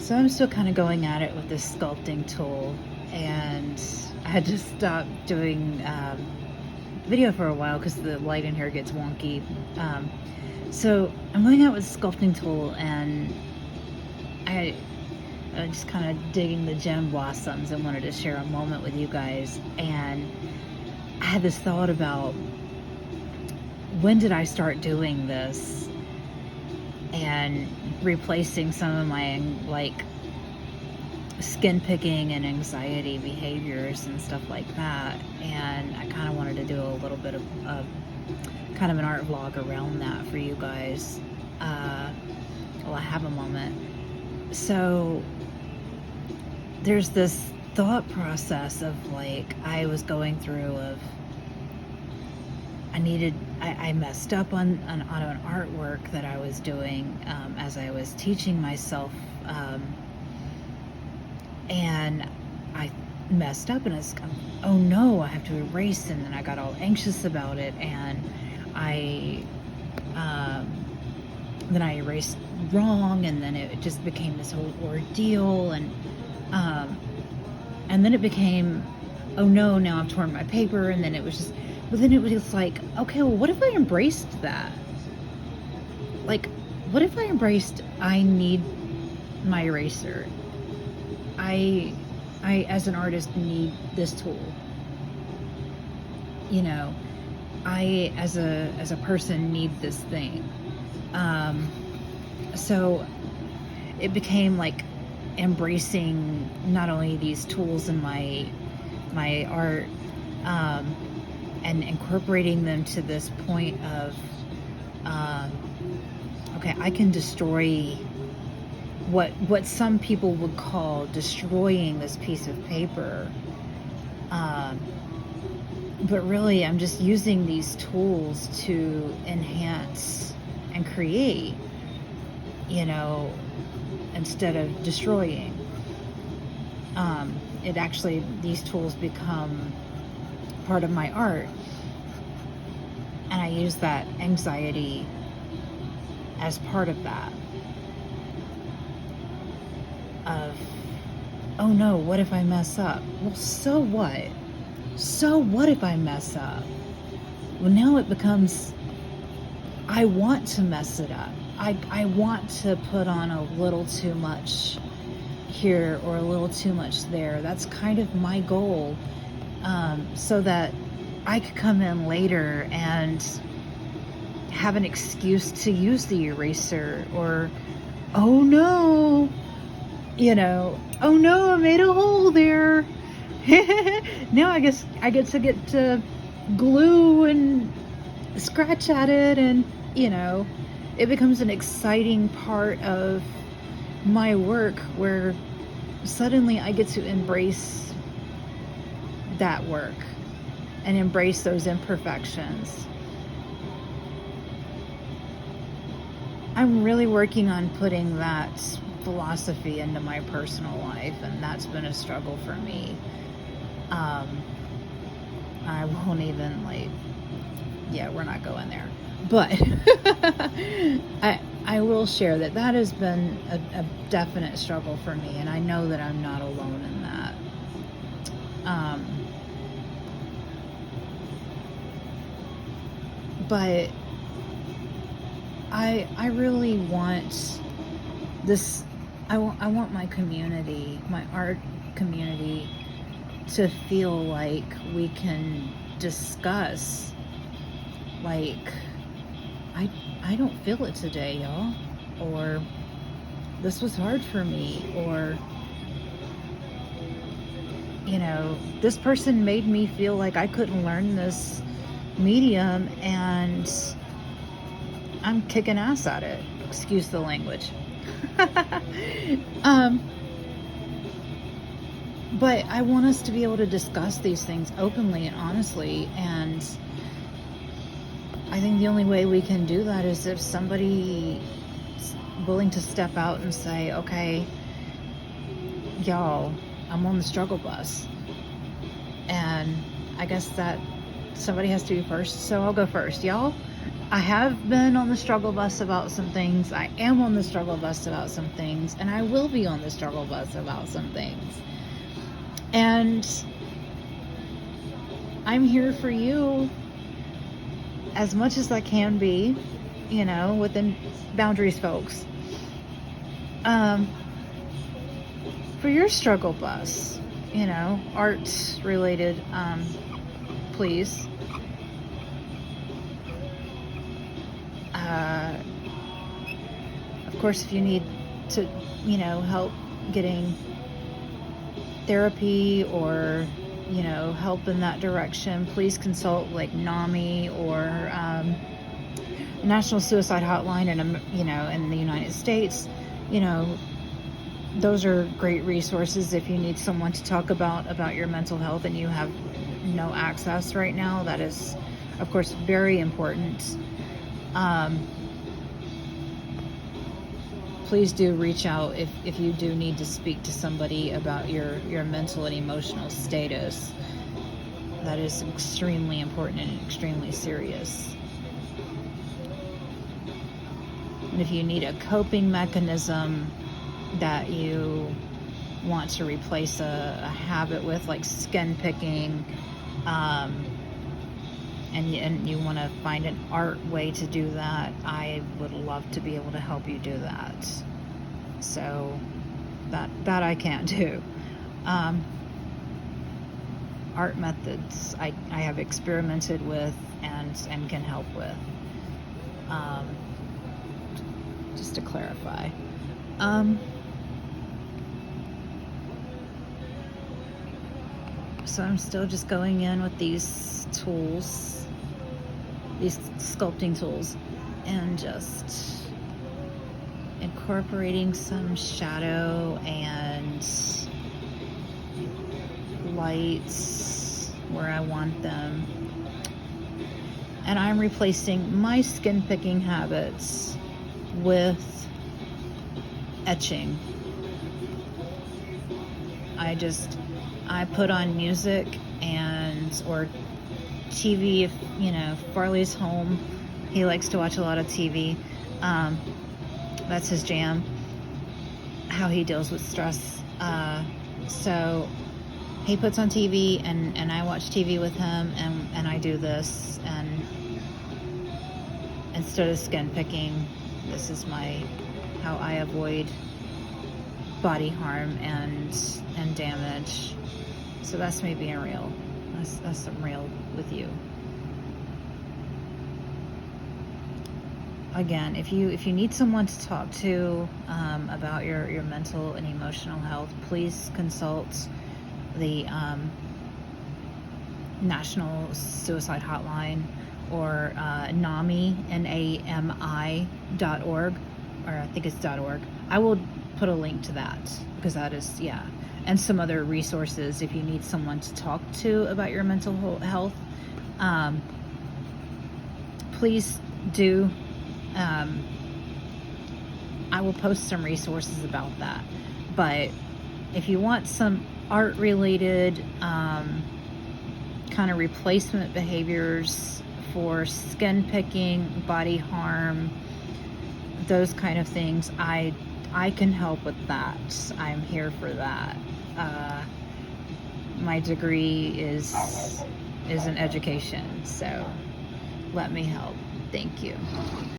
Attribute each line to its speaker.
Speaker 1: So I'm still kind of going at it with this sculpting tool, and I had to stop doing video for a while because the light in here gets wonky. So I'm going out with the sculpting tool, and I'm just kind of digging the gem blossoms and wanted to share a moment with you guys. And I had this thought about, when did I start doing this and replacing some of my like skin picking and anxiety behaviors and stuff like that. And I kind of wanted to do a little bit of kind of an art vlog around that for you guys. Well, I have a moment. So there's this thought process of like I was going through of I messed up on an artwork that I was doing as I was teaching myself, and I messed up, and it's, oh no, I have to erase, and then I got all anxious about it, and then I erased wrong, and then it just became this whole ordeal, and then it became, oh no, now I've torn my paper, and then it was just, but then it was just like, okay, well, what if I embraced that? Like, what if I embraced, I need my eraser? I as an artist need this tool. You know, I as a person need this thing. So it became like embracing not only these tools in my art, and incorporating them to this point of, okay, I can destroy what some people would call destroying this piece of paper. But really, I'm just using these tools to enhance and create, you know, instead of destroying. It actually, these tools become part of my art, and I use that anxiety as part of that, of, oh no, what if I mess up? Well, so what? So what if I mess up? Well, now it becomes, I want to mess it up. I want to put on a little too much here or a little too much there. That's kind of my goal. So that I could come in later and have an excuse to use the eraser, or, oh no, you know, oh no, I made a hole there. Now I guess I get to glue and scratch at it, and, you know, it becomes an exciting part of my work where suddenly I get to embrace that work and embrace those imperfections. I'm really working on putting that philosophy into my personal life, and that's been a struggle for me. I won't even, like, yeah, we're not going there, but I will share that has been a definite struggle for me, and I know that I'm not alone in that. But I really want this, I want my community, my art community, to feel like we can discuss, like, I don't feel it today, y'all, or this was hard for me, or, you know, this person made me feel like I couldn't learn this medium, and I'm kicking ass at it. Excuse the language. But I want us to be able to discuss these things openly and honestly, and I think the only way we can do that is if somebody is willing to step out and say, okay, y'all, I'm on the struggle bus, and I guess that somebody has to be first, so I'll go first. Y'all, I have been on the struggle bus about some things. I am on the struggle bus about some things, and I will be on the struggle bus about some things. And I'm here for you as much as I can be, within boundaries, folks. For your struggle bus, art related, please. Of course, if you need to, help getting therapy or, help in that direction, please consult like NAMI or National Suicide Hotline in the United States. Those are great resources if you need someone to talk about your mental health and you have no access right now. That is, of course, very important. Please do reach out if you do need to speak to somebody about your mental and emotional status. That is extremely important and extremely serious. And if you need a coping mechanism that you want to replace a habit with, like skin picking, and you want to find an art way to do that, I would love to be able to help you do that. So that I can't do. Art methods I have experimented with and can help with. Just to clarify. So I'm still just going in with these tools, these sculpting tools, and just incorporating some shadow and lights where I want them. And I'm replacing my skin picking habits with etching. I put on music or TV if Farley's home. He likes to watch a lot of TV. That's his jam, how he deals with stress. So he puts on TV and I watch TV with him and I do this, and instead of skin picking, this is how I avoid body harm and damage. So that's me being real. That's some real with you. Again, if you need someone to talk to about your mental and emotional health, please consult the National Suicide Hotline or NAMI, NAMI.org, or I think it's .org. I will put a link to that because that is, and some other resources if you need someone to talk to about your mental health. Please do. I will post some resources about that. But if you want some art related kind of replacement behaviors for skin picking, body harm, those kind of things, I can help with that. I'm here for that. My degree is in education, so let me help. Thank you.